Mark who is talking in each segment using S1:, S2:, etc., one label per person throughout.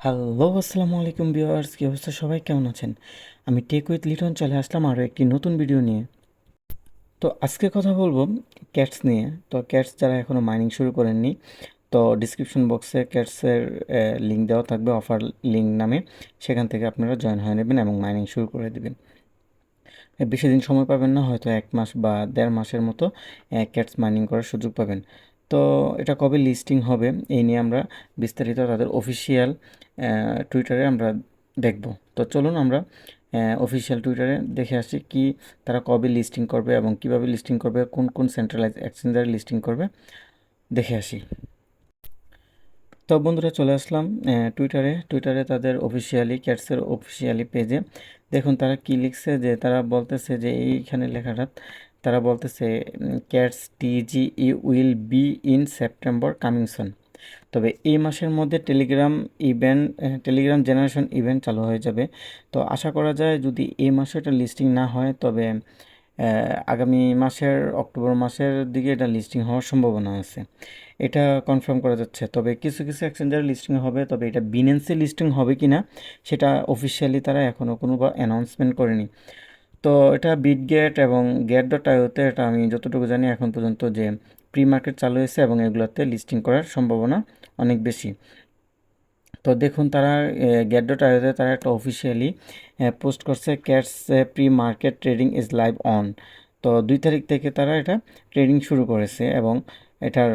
S1: Hello, আসসালামু আলাইকুম viewers, কী অবস্থা? সবাই কেমন আছেন? আমি টেক উইথ লিটন চলে আসলাম আরও একটি নতুন ভিডিও নিয়ে। তো আজকে কথা বলবো ক্যাটস নিয়ে। তো ক্যাটস যারা এখনও মাইনিং শুরু করেননি, তো ডিসক্রিপশন বক্সে ক্যাটসের লিঙ্ক দেওয়া থাকবে, অফার লিঙ্ক নামে। সেখান থেকে আপনারা জয়েন হয়ে নেবেন এবং মাইনিং শুরু করে দেবেন। বেশি দিন সময় পাবেন না, হয়তো 1 মাস বা 1.5 মাসের মতো ক্যাটস মাইনিং করার সুযোগ পাবেন। তো এটা কবে লিস্টিং হবে এই নিয়ে আমরা বিস্তারিত তাদের অফিসিয়াল টুইটারে আমরা দেখব। তো চলুন আমরা অফিসিয়াল টুইটারে দেখে আসি কি তারা কবে লিস্টিং করবে এবং কিভাবে লিস্টিং করবে, কোন কোন সেন্ট্রালাইজ এক্সচেঞ্জারে লিস্টিং করবে দেখে আসি। তো বন্ধুরা চলে আসলাম টুইটারে তাদের অফিসিয়ালি ক্যাটসের অফিসিয়ালি পেজে। দেখুন তারা কি লিখছে, যে তারা বলতেছে যে এইখানে লেখাটা তারা বলতেছে Cats TG will be in September coming soon. তবে এই মাসের মধ্যে টেলিগ্রাম জেনারেশন ইভেন্ট চালু হয়ে যাবে। তো আশা করা যায় যদি এই মাসে এটা লিস্টিং না হয়, তবে আগামী মাসের অক্টোবর মাসের দিকে এটা লিস্টিং হওয়ার সম্ভাবনা আছে। এটা কনফার্ম করা যাচ্ছে। তবে কিছু কিছু এক্সচেঞ্জারে লিস্টিং হবে, তবে এটা বিনেন্সে লিস্টিং হবে কি না সেটা অফিসিয়ালি তারা এখনও কোনো অ্যানাউন্সমেন্ট করেনি। তো এটা বিটগেট এবং গেট.আইওতে এটা আমি যতটুকু জানি এখন পর্যন্ত যে প্রি মার্কেট চালু হয়েছে এবং এগুলোতে লিস্টিং করার সম্ভাবনা অনেক বেশি। তো দেখুন তারা গেট.আইওতে তারা একটা অফিসিয়ালি পোস্ট করছে, Cats pre market trading is live on. তো 2 তারিখ থেকে তারা এটা ট্রেডিং শুরু করেছে এবং এটার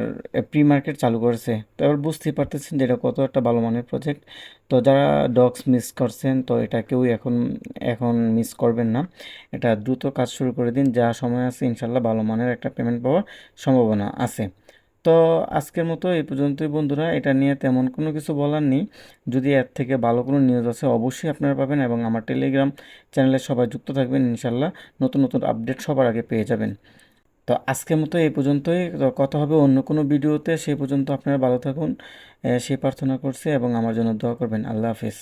S1: প্রি মার্কেট চালু করেছে। তো এবার বুঝতেই পারতেছেন যে এটা কত একটা ভালো মানের প্রজেক্ট। তো যারা ডক্স মিস করছেন, তো এটা কেউই এখন এখন মিস করবেন না। এটা দ্রুত কাজ শুরু করে দিন, যা সময় আছে ইনশাল্লাহ ভালো মানের একটা পেমেন্ট পাওয়ার সম্ভাবনা আছে। তো আজকের মতো এই পর্যন্তই বন্ধুরা, এটা নিয়ে তেমন কোনো কিছু বলার নেই। যদি এর থেকে ভালো কোনো নিউজ আছে অবশ্যই আপনারা পাবেন এবং আমার টেলিগ্রাম চ্যানেলে সবাই যুক্ত থাকবেন, ইনশাল্লাহ নতুন নতুন আপডেট সবার আগে পেয়ে যাবেন। তো আজকের মতো এই পর্যন্তই। তো কথা হবে অন্য কোনো ভিডিওতে, সেই পর্যন্ত আপনারা ভালো থাকুন সেই প্রার্থনা করছি এবং আমার জন্য দোয়া করবেন। আল্লাহ হাফেজ।